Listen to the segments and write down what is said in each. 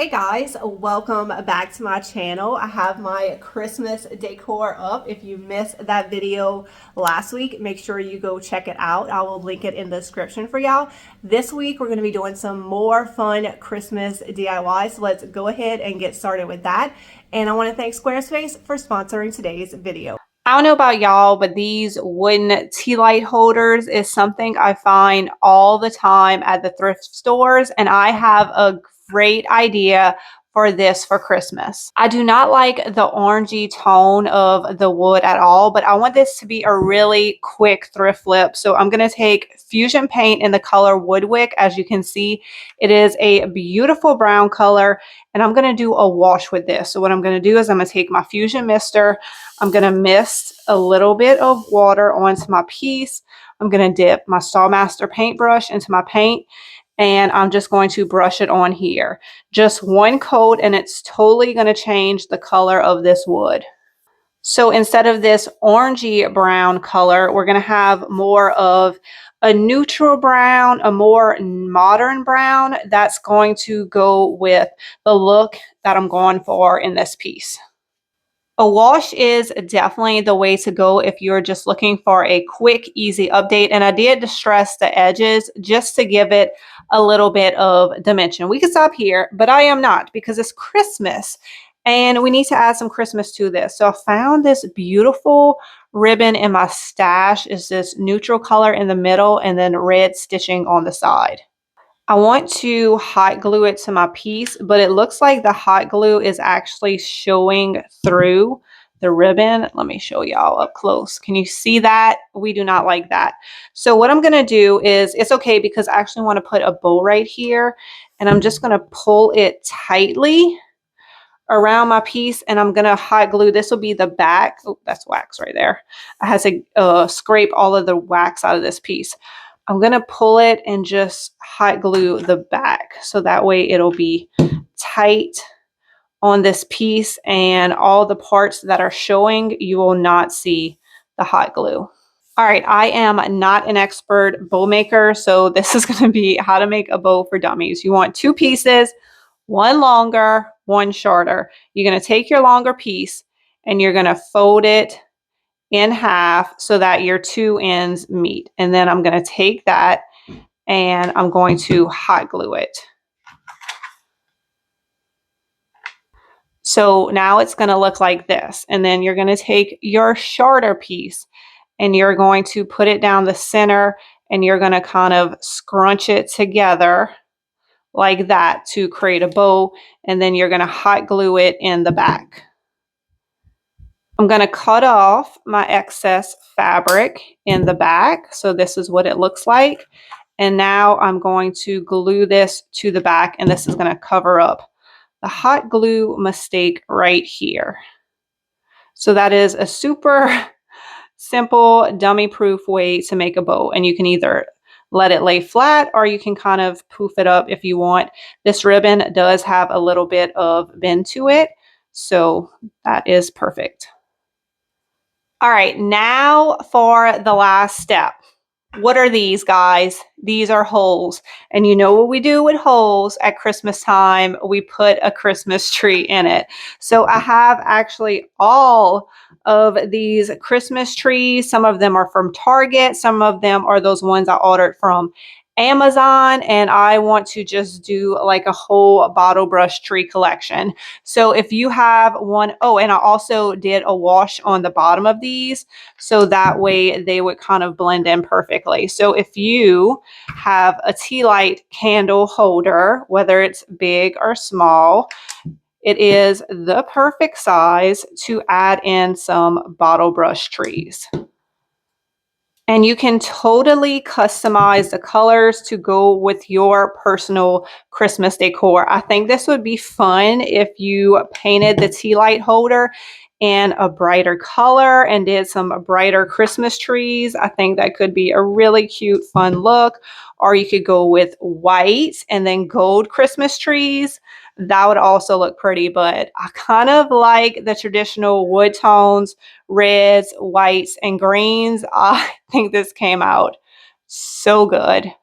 Hey guys, welcome back to my channel. I have my Christmas decor up. If you missed that video last week, make sure you go check it out. I will link it in the description for y'all. This week, we're going to be doing some more fun Christmas DIY. So let's go ahead and get started with that. And I want to thank Squarespace for sponsoring today's video. I don't know about y'all, but these wooden tea light holders is something I find all the time at the thrift stores, and I have a great idea for this for Christmas. I do not like the orangey tone of the wood at all, but I want this to be a really quick thrift flip. So I'm going to take Fusion paint in the color Woodwick. As you can see, it is a beautiful brown color, and I'm going to do a wash with this. So what I'm going to do is I'm going to take my Fusion mister. I'm going to mist a little bit of water onto my piece. I'm going to dip my Stylemaster paintbrush into my paint, and I'm just going to brush it on here. Just one coat, and it's totally going to change the color of this wood. So instead of this orangey brown color, we're going to have more of a neutral brown, a more modern brown that's going to go with the look that I'm going for in this piece. A wash is definitely the way to go if you're just looking for a quick, easy update. And I did distress the edges just to give it a little bit of dimension. We could stop here, but I am not, because it's Christmas and we need to add some Christmas to this. So I found this beautiful ribbon in my stash. It's this neutral color in the middle and then red stitching on the side. I want to hot glue it to my piece, but it looks like the hot glue is actually showing through the ribbon. Let me show y'all up close. Can you see that? We do not like that. So what I'm going to do is, it's okay because I actually want to put a bow right here, and I'm just going to pull it tightly around my piece, and I'm going to hot glue. This will be the back. Oh, that's wax right there. I had to scrape all of the wax out of this piece. I'm going to pull it and just hot glue the back, so that way it'll be tight on this piece, and all the parts that are showing, you will not see the hot glue. All right, I am not an expert bow maker, so this is going to be how to make a bow for dummies. You want two pieces, one longer, one shorter. You're going to take your longer piece and you're going to fold it in half so that your two ends meet. And then I'm going to take that and I'm going to hot glue it. So now it's going to look like this. And then you're going to take your shorter piece and you're going to put it down the center, and you're going to kind of scrunch it together like that to create a bow. And then you're going to hot glue it in the back. I'm going to cut off my excess fabric in the back. So this is what it looks like. And now I'm going to glue this to the back, and this is going to cover up the hot glue mistake right here. So that is a super simple, dummy-proof way to make a bow. And you can either let it lay flat or you can kind of poof it up if you want. This ribbon does have a little bit of bend to it, so that is perfect. All right, now for the last step. What are these, guys? These are holes. And you know what we do with holes at Christmas time? We put a Christmas tree in it. So I have actually all of these Christmas trees. Some of them are from Target. Some of them are those ones I ordered from Amazon, and I want to just do like a whole bottle brush tree collection. So if you have one, oh, and I also did a wash on the bottom of these, so that way they would kind of blend in perfectly. So if you have a tea light candle holder, whether it's big or small, it is the perfect size to add in some bottle brush trees. And you can totally customize the colors to go with your personal Christmas decor. I think this would be fun if you painted the tea light holder in a brighter color and did some brighter Christmas trees. I think that could be a really cute, fun look. Or you could go with white and then gold Christmas trees. That would also look pretty, but I kind of like the traditional wood tones, reds, whites, and greens. I think this came out so good.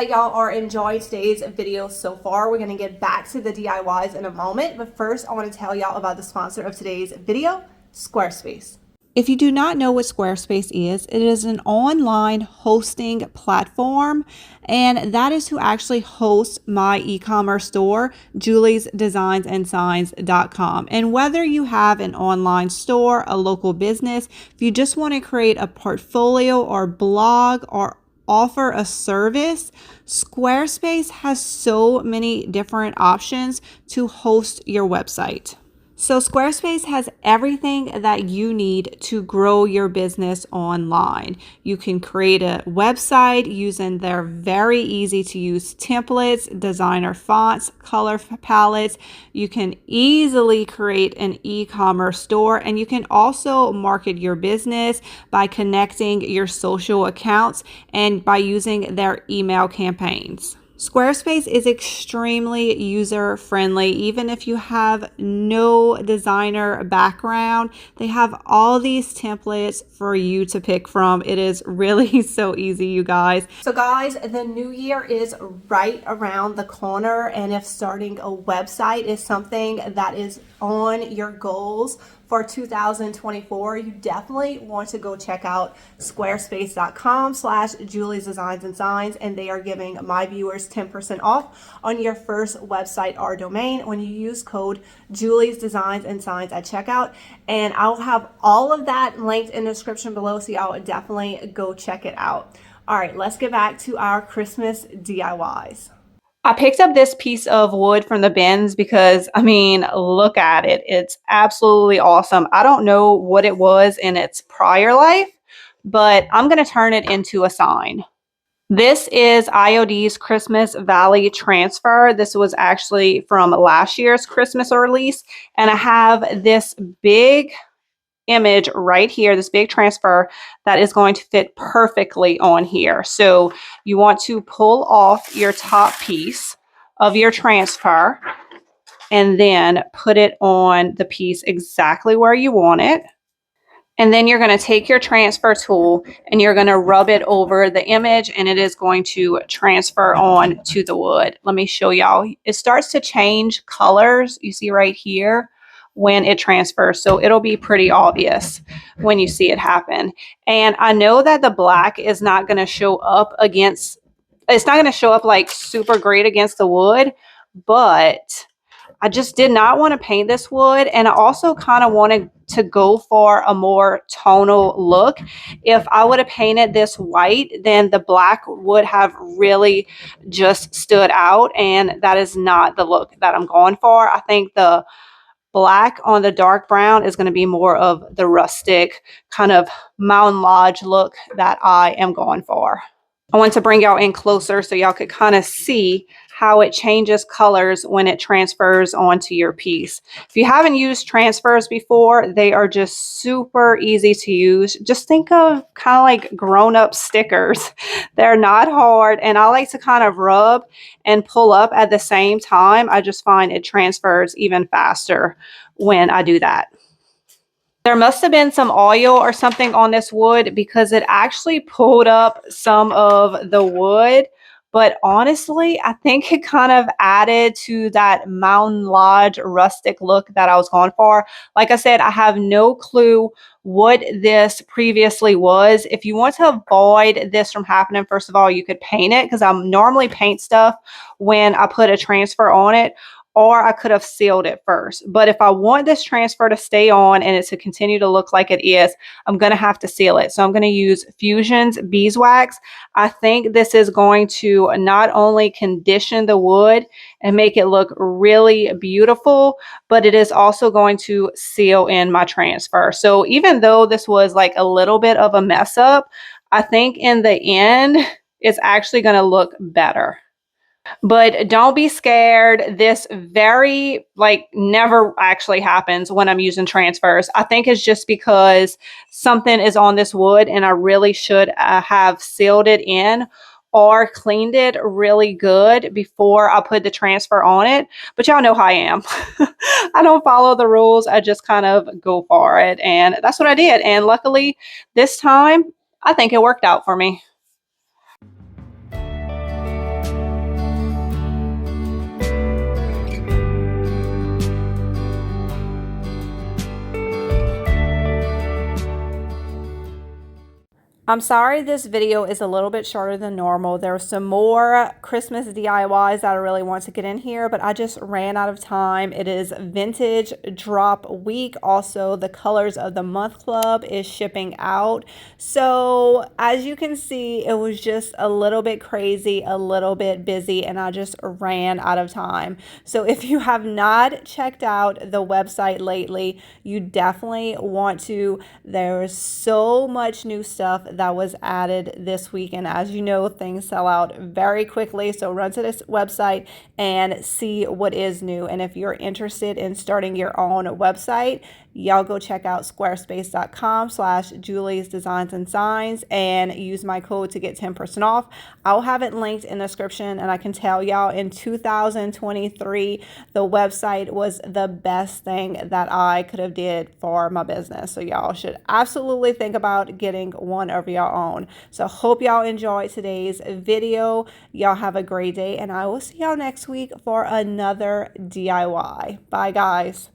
that y'all are enjoying today's video so far. We're going to get back to the DIYs in a moment, but first I want to tell y'all about the sponsor of today's video, Squarespace. If you do not know what Squarespace is, it is an online hosting platform, and that is who actually hosts my e-commerce store, juliesdesignsandsigns.com. And whether you have an online store, a local business, if you just want to create a portfolio or blog or offer a service, Squarespace has so many different options to host your website. So Squarespace has everything that you need to grow your business online. You can create a website using their very easy to use templates, designer fonts, color palettes. You can easily create an e-commerce store, and you can also market your business by connecting your social accounts and by using their email campaigns. Squarespace is extremely user-friendly. Even if you have no designer background, they have all these templates for you to pick from. It is really so easy, you guys. So guys, the new year is right around the corner, and if starting a website is something that is on your goals for 2024, you definitely want to go check out squarespace.com/juliesdesignsandsigns, and they are giving my viewers 10% off on your first website or domain when you use code juliesdesignsandsigns at checkout. And I'll have all of that linked in the description below, so y'all definitely go check it out. All right, let's get back to our Christmas DIYs. I picked up this piece of wood from the bins because, I mean, look at it. It's absolutely awesome. I don't know what it was in its prior life, but I'm going to turn it into a sign. This is IOD's Christmas Valley Transfer. This was actually from last year's Christmas release, and I have this big image right here, this big transfer that is going to fit perfectly on here. So you want to pull off your top piece of your transfer and then put it on the piece exactly where you want it. And then you're going to take your transfer tool and you're going to rub it over the image, and it is going to transfer on to the wood. Let me show y'all. It starts to change colors, you see right here, when it transfers. So it'll be pretty obvious when you see it happen. And I know that the black is not going to show up against, it's not going to show up like super great against the wood, but I just did not want to paint this wood, and I also kind of wanted to go for a more tonal look. If I would have painted this white, then the black would have really just stood out, and that is not the look that I'm going for. I think the black on the dark brown is going to be more of the rustic kind of Mountain Lodge look that I am going for. I want to bring y'all in closer so y'all could kind of see how it changes colors when it transfers onto your piece. If you haven't used transfers before, they are just super easy to use. Just think of kind of like grown-up stickers. They're not hard, and I like to kind of rub and pull up at the same time. I just find it transfers even faster when I do that. There must have been some oil or something on this wood because it actually pulled up some of the wood. But honestly, I think it kind of added to that Mountain Lodge rustic look that I was going for. Like I said, I have no clue what this previously was. If you want to avoid this from happening, first of all, you could paint it, because I normally paint stuff when I put a transfer on it, or I could have sealed it first. But if I want this transfer to stay on and it to continue to look like it is, I'm going to have to seal it. So I'm going to use Fusion's beeswax. I think this is going to not only condition the wood and make it look really beautiful, but it is also going to seal in my transfer. So even though this was like a little bit of a mess up, I think in the end, it's actually going to look better. But don't be scared. This very never actually happens when I'm using transfers. I think it's just because something is on this wood and I really should have sealed it in or cleaned it really good before I put the transfer on it. But y'all know how I am. I don't follow the rules. I just kind of go for it. And that's what I did. And luckily this time, I think it worked out for me. I'm sorry this video is a little bit shorter than normal. There are some more Christmas DIYs that I really want to get in here, but I just ran out of time. It is vintage drop week. Also, the Colors of the Month Club is shipping out. So as you can see, it was just a little bit crazy, a little bit busy, and I just ran out of time. So if you have not checked out the website lately, you definitely want to. There's so much new stuff that was added this week, and as you know, things sell out very quickly. So run to this website and see what is new. And if you're interested in starting your own website, y'all go check out squarespace.com/Julie's Designs and Signs and use my code to get 10% off. I'll have it linked in the description, and I can tell y'all in 2023 the website was the best thing that I could have did for my business. So y'all should absolutely think about getting one of your own. So hope y'all enjoyed today's video. Y'all have a great day, and I will see y'all next week for another DIY. Bye guys.